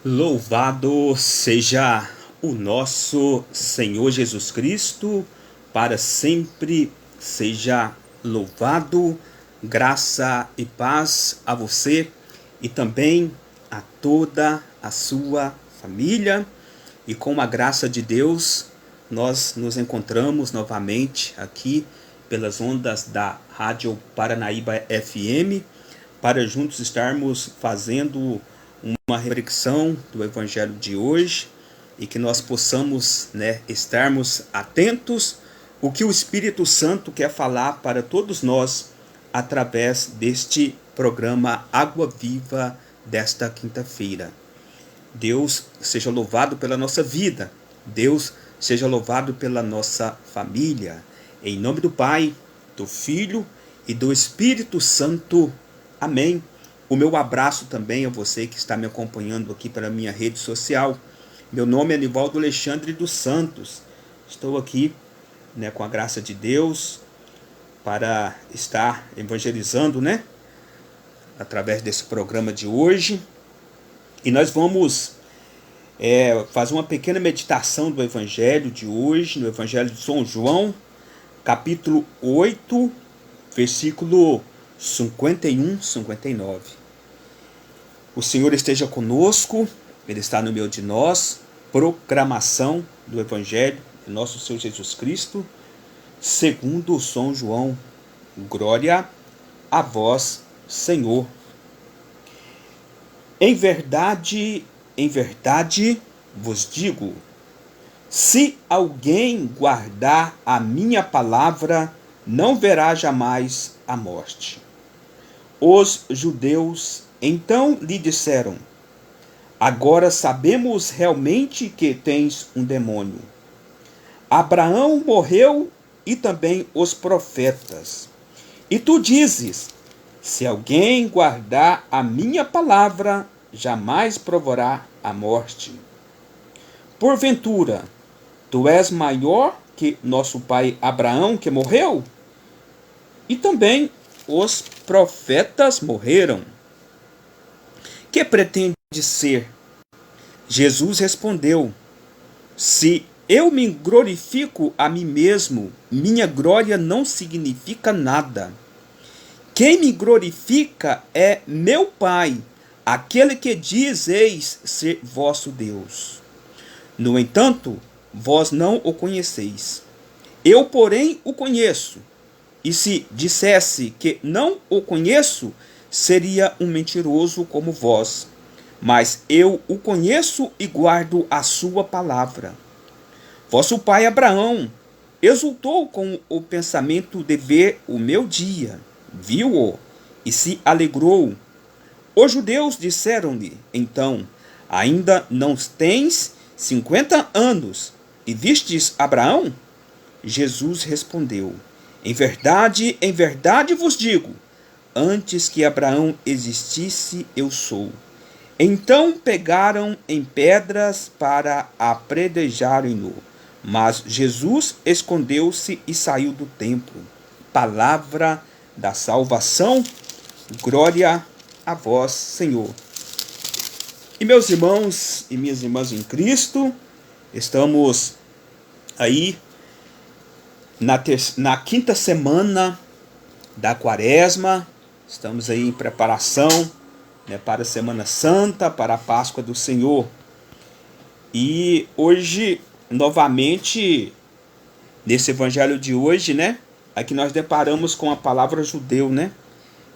Louvado seja o nosso Senhor Jesus Cristo, para sempre seja louvado. Graça e paz a você e também a toda a sua família. E com a graça de Deus, nós nos encontramos novamente aqui pelas ondas da Rádio Paranaíba FM, para juntos estarmos fazendo uma reflexão do Evangelho de hoje e que nós possamos, estarmos atentos o que o Espírito Santo quer falar para todos nós através deste programa Água Viva desta quinta-feira. Deus seja louvado pela nossa vida. Deus seja louvado pela nossa família. Em nome do Pai, do Filho e do Espírito Santo. Amém. O meu abraço também a você que está me acompanhando aqui pela minha rede social. Meu nome é Nivaldo Alexandre dos Santos. Estou aqui, com a graça de Deus para estar evangelizando, através desse programa de hoje. E nós vamos fazer uma pequena meditação do Evangelho de hoje, no Evangelho de São João, capítulo 8, versículo 51, 59. O Senhor esteja conosco, Ele está no meio de nós. Proclamação do Evangelho de nosso Senhor Jesus Cristo, segundo São João. Glória a vós, Senhor. Em verdade vos digo, se alguém guardar a minha palavra, não verá jamais a morte. Os judeus então lhe disseram: agora sabemos realmente que tens um demônio. Abraão morreu e também os profetas. E tu dizes: se alguém guardar a minha palavra, jamais provará a morte. Porventura, tu és maior que nosso pai Abraão, que morreu? E também os profetas morreram. Que pretende ser? Jesus respondeu: se eu me glorifico a mim mesmo, minha glória não significa nada. Quem me glorifica é meu Pai, aquele que dizeis ser vosso Deus. No entanto, vós não o conheceis. Eu, porém, o conheço. E se dissesse que não o conheço, seria um mentiroso como vós. Mas eu o conheço e guardo a sua palavra. Vosso pai Abraão exultou com o pensamento de ver o meu dia. Viu-o e se alegrou. Os judeus disseram-lhe, então: ainda não tens 50 anos e vistes Abraão? Jesus respondeu: em verdade vos digo, antes que Abraão existisse, eu sou. Então pegaram em pedras para apedrejarem-no. Mas Jesus escondeu-se e saiu do templo. Palavra da salvação. Glória a vós, Senhor. E meus irmãos e minhas irmãs em Cristo, estamos aí na quinta semana da Quaresma. Estamos aí em preparação, para a Semana Santa, para a Páscoa do Senhor. E hoje, novamente, nesse evangelho de hoje, aqui nós deparamos com a palavra judeu,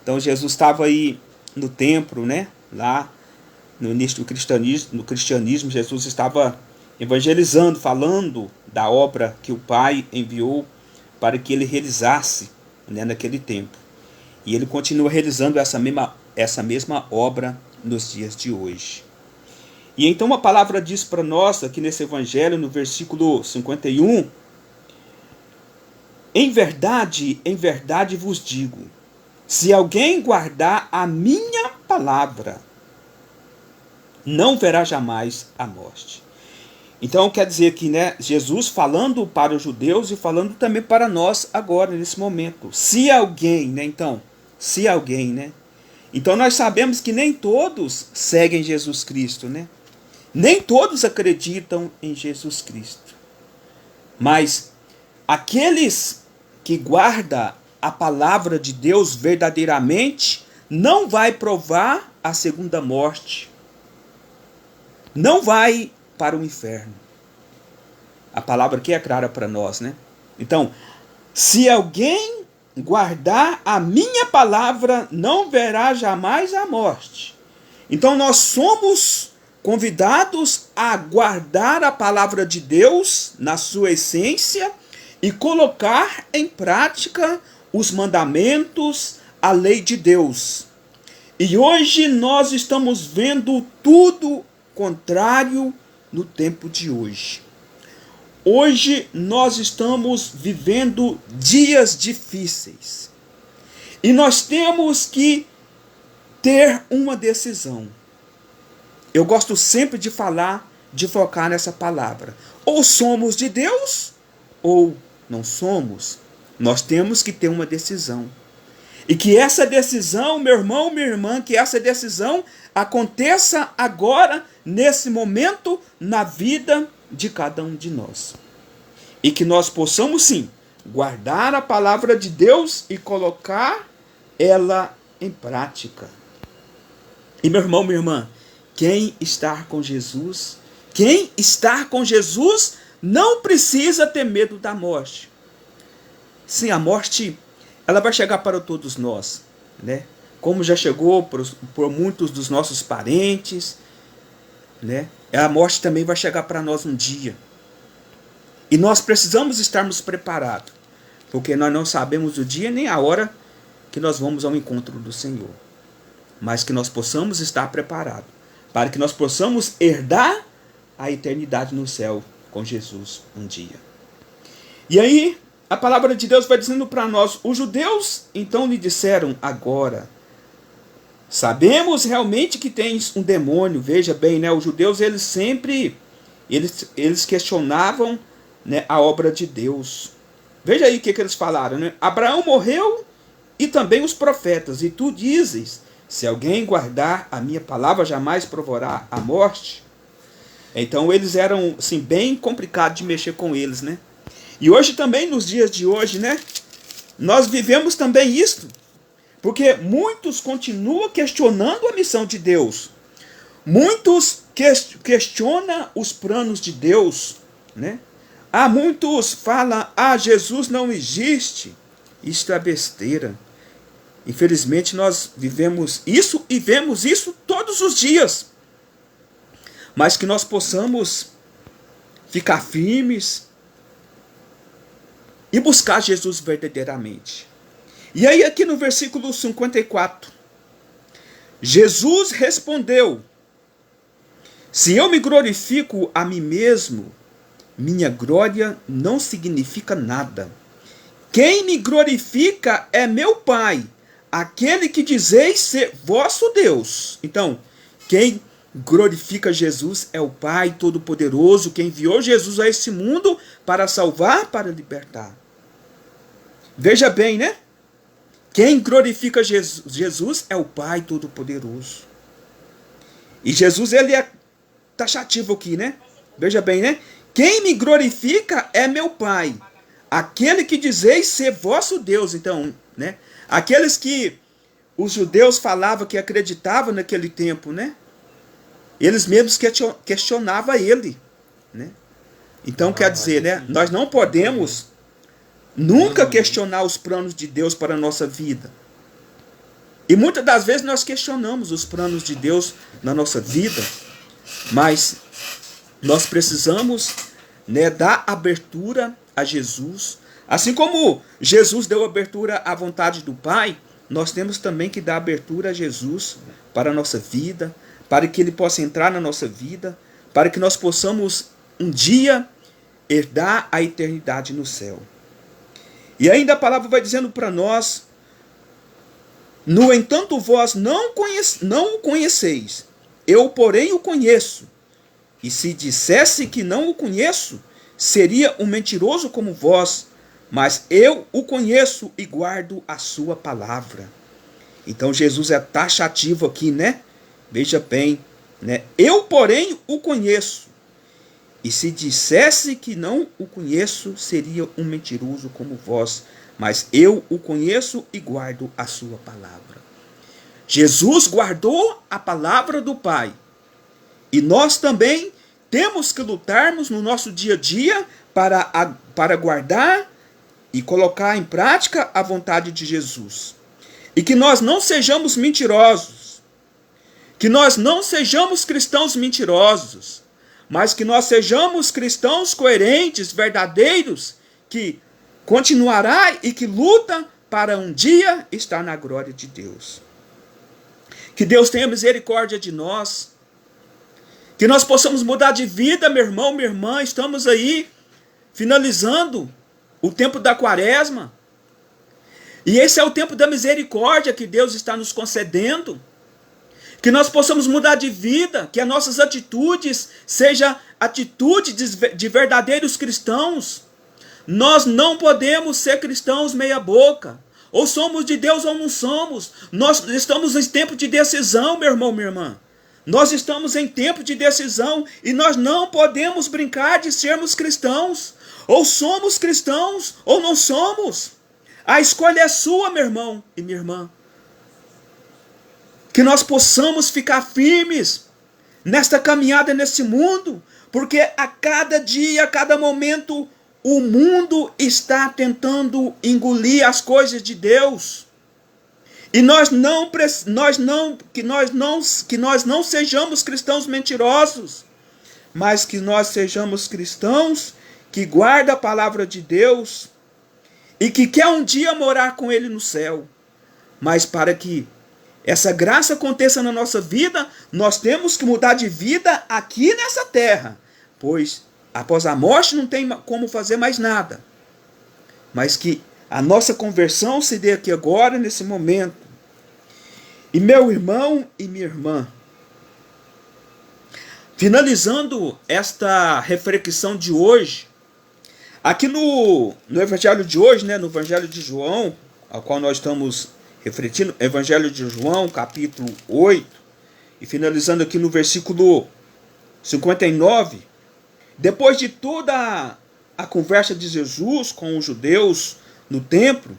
Então Jesus estava aí no templo, lá no início do cristianismo, Jesus estava evangelizando, falando da obra que o Pai enviou para que ele realizasse, naquele tempo. E ele continua realizando essa mesma obra nos dias de hoje. E então a palavra diz para nós, aqui nesse evangelho, no versículo 51, em verdade vos digo, se alguém guardar a minha palavra, não verá jamais a morte. Então quer dizer que Jesus falando para os judeus e falando também para nós agora, nesse momento. Se alguém, se alguém, Então nós sabemos que nem todos seguem Jesus Cristo, Nem todos acreditam em Jesus Cristo. Mas aqueles que guardam a palavra de Deus verdadeiramente não vai provar a segunda morte. Não vai para o inferno. A palavra aqui é clara para nós, né? Então, se alguém guardar a minha palavra, não verá jamais a morte. Então, nós somos convidados a guardar a palavra de Deus na sua essência e colocar em prática os mandamentos, a lei de Deus. E hoje nós estamos vendo tudo contrário no tempo de hoje. Hoje nós estamos vivendo dias difíceis. E nós temos que ter uma decisão. Eu gosto sempre de falar, de focar nessa palavra. Ou somos de Deus, ou não somos. Nós temos que ter uma decisão. E que essa decisão, meu irmão, minha irmã, que essa decisão aconteça agora, nesse momento, na vida de cada um de nós. E que nós possamos, sim, guardar a palavra de Deus e colocar ela em prática. E meu irmão, minha irmã, quem está com Jesus não precisa ter medo da morte. Sim, a morte, ela vai chegar para todos nós, né? Como já chegou por muitos dos nossos parentes, né? A morte também vai chegar para nós um dia. E nós precisamos estarmos preparados, porque nós não sabemos o dia nem a hora que nós vamos ao encontro do Senhor. Mas que nós possamos estar preparados, para que nós possamos herdar a eternidade no céu com Jesus um dia. E aí, a palavra de Deus vai dizendo para nós, os judeus então lhe disseram agora, sabemos realmente que tens um demônio. Veja bem, né? Os judeus, eles sempre questionavam, né, a obra de Deus. Veja aí o que eles falaram, né? Abraão morreu e também os profetas, e tu dizes, se alguém guardar a minha palavra, jamais provará a morte. Então eles eram, assim, bem complicados de mexer com eles, né? E hoje também, nos dias de hoje, né? Nós vivemos também isso. Porque muitos continuam questionando a missão de Deus. Muitos questionam os planos de Deus, né? Há muitos falam, Jesus não existe. Isto é besteira. Infelizmente nós vivemos isso e vemos isso todos os dias. Mas que nós possamos ficar firmes e buscar Jesus verdadeiramente. E aí aqui no versículo 54, Jesus respondeu, se eu me glorifico a mim mesmo, minha glória não significa nada. Quem me glorifica é meu Pai, aquele que dizeis ser vosso Deus. Então, quem glorifica Jesus é o Pai Todo-Poderoso, que enviou Jesus a esse mundo para salvar, para libertar. Veja bem, né? Quem glorifica Jesus é o Pai Todo-Poderoso. E Jesus, ele é taxativo aqui, né? Veja bem, né? Quem me glorifica é meu Pai, aquele que dizeis ser vosso Deus. Então, né? Aqueles que os judeus falavam que acreditavam naquele tempo, né? Eles mesmos questionavam ele, né? Então, quer dizer, né? Nós não podemos nunca questionar os planos de Deus para a nossa vida. E muitas das vezes nós questionamos os planos de Deus na nossa vida, mas nós precisamos, né, dar abertura a Jesus. Assim como Jesus deu abertura à vontade do Pai, nós temos também que dar abertura a Jesus para a nossa vida, para que Ele possa entrar na nossa vida, para que nós possamos um dia herdar a eternidade no céu. E ainda a palavra vai dizendo para nós, no entanto vós não o conheceis, eu porém o conheço. E se dissesse que não o conheço, seria um mentiroso como vós, mas eu o conheço e guardo a sua palavra. Então Jesus é taxativo aqui, né? Veja bem, né? Eu, porém, o conheço. E se dissesse que não o conheço, seria um mentiroso como vós. Mas eu o conheço e guardo a sua palavra. Jesus guardou a palavra do Pai. E nós também temos que lutarmos no nosso dia a dia para guardar e colocar em prática a vontade de Jesus. E que nós não sejamos mentirosos. Que nós não sejamos cristãos mentirosos. Mas que nós sejamos cristãos coerentes, verdadeiros, que continuará e que luta para um dia estar na glória de Deus. Que Deus tenha misericórdia de nós. Que nós possamos mudar de vida, meu irmão, minha irmã. Estamos aí finalizando o tempo da quaresma. E esse é o tempo da misericórdia que Deus está nos concedendo. Que nós possamos mudar de vida, que as nossas atitudes sejam atitudes de verdadeiros cristãos. Nós não podemos ser cristãos meia boca. Ou somos de Deus ou não somos. Nós estamos em tempo de decisão, meu irmão, minha irmã. Nós estamos em tempo de decisão e nós não podemos brincar de sermos cristãos. Ou somos cristãos ou não somos. A escolha é sua, meu irmão e minha irmã. Que nós possamos ficar firmes nesta caminhada nesse mundo, porque a cada dia, a cada momento, o mundo está tentando engolir as coisas de Deus. E que nós não sejamos cristãos mentirosos, mas que nós sejamos cristãos que guardam a palavra de Deus e que quer um dia morar com Ele no céu. Mas para que essa graça aconteça na nossa vida, nós temos que mudar de vida aqui nessa terra, pois após a morte não tem como fazer mais nada. Mas que a nossa conversão se dê aqui agora, nesse momento. E meu irmão e minha irmã, finalizando esta reflexão de hoje, aqui no Evangelho de hoje, né, no Evangelho de João, ao qual nós estamos refletindo, Evangelho de João, capítulo 8, e finalizando aqui no versículo 59, depois de toda a conversa de Jesus com os judeus no templo,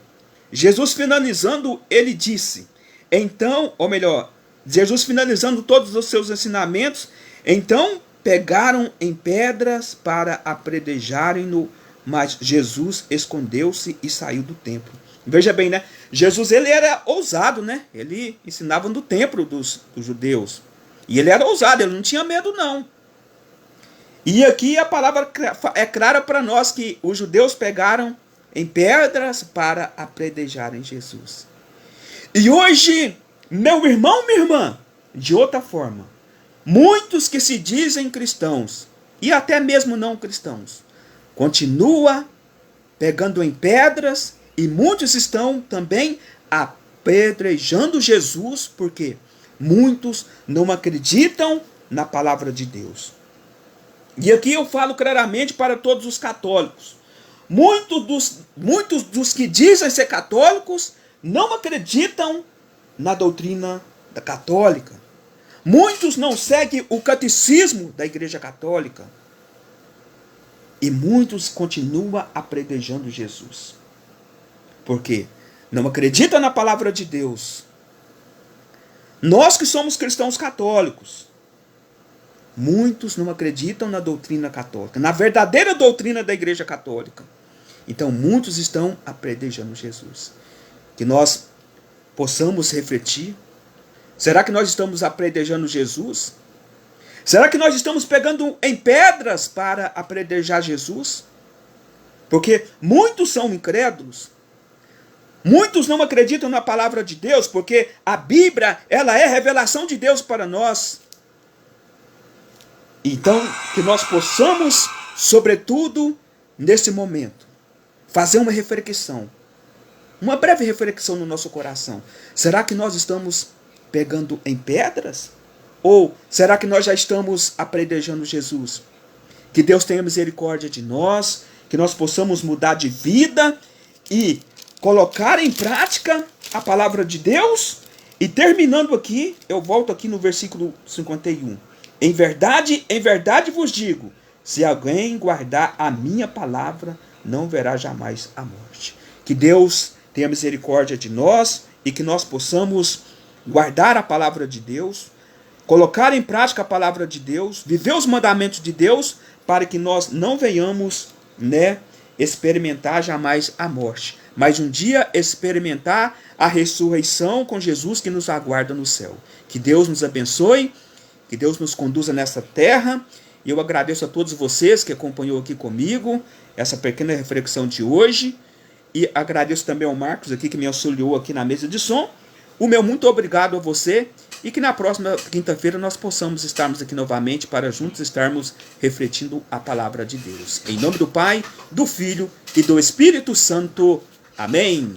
Jesus finalizando, ele disse, então, ou melhor, Jesus finalizando todos os seus ensinamentos, então pegaram em pedras para apedrejarem-no, mas Jesus escondeu-se e saiu do templo. Veja bem, né? Jesus, ele era ousado, né? Ele ensinava no templo dos judeus. E ele era ousado, ele não tinha medo, não. E aqui a palavra é clara para nós que os judeus pegaram em pedras para apedrejarem Jesus. E hoje, meu irmão, minha irmã, de outra forma, muitos que se dizem cristãos, e até mesmo não cristãos, continua pegando em pedras, e muitos estão também apedrejando Jesus, porque muitos não acreditam na palavra de Deus. E aqui eu falo claramente para todos os católicos. Muitos dos que dizem ser católicos não acreditam na doutrina da católica. Muitos não seguem o catecismo da Igreja Católica. E muitos continuam apedrejando Jesus. Por quê? Não acreditam na palavra de Deus. Nós que somos cristãos católicos, muitos não acreditam na doutrina católica, na verdadeira doutrina da Igreja Católica. Então muitos estão apedrejando Jesus. Que nós possamos refletir. Será que nós estamos apedrejando Jesus? Será que nós estamos pegando em pedras para apedrejar Jesus? Porque muitos são incrédulos. Muitos não acreditam na palavra de Deus, porque a Bíblia, ela é revelação de Deus para nós. Então, que nós possamos, sobretudo, nesse momento, fazer uma reflexão. Uma breve reflexão no nosso coração. Será que nós estamos pegando em pedras? Ou será que nós já estamos apedrejando Jesus? Que Deus tenha misericórdia de nós, que nós possamos mudar de vida e colocar em prática a palavra de Deus. E terminando aqui, eu volto aqui no versículo 51. em verdade vos digo, se alguém guardar a minha palavra, não verá jamais a morte. Que Deus tenha misericórdia de nós e que nós possamos guardar a palavra de Deus, colocar em prática a palavra de Deus, viver os mandamentos de Deus, para que nós não venhamos, experimentar jamais a morte, mas um dia experimentar a ressurreição com Jesus que nos aguarda no céu. Que Deus nos abençoe, que Deus nos conduza nessa terra. E eu agradeço a todos vocês que acompanhou aqui comigo essa pequena reflexão de hoje. E agradeço também ao Marcos aqui que me auxiliou aqui na mesa de som. O meu muito obrigado a você e que na próxima quinta-feira nós possamos estarmos aqui novamente para juntos estarmos refletindo a palavra de Deus. Em nome do Pai, do Filho e do Espírito Santo. Amém.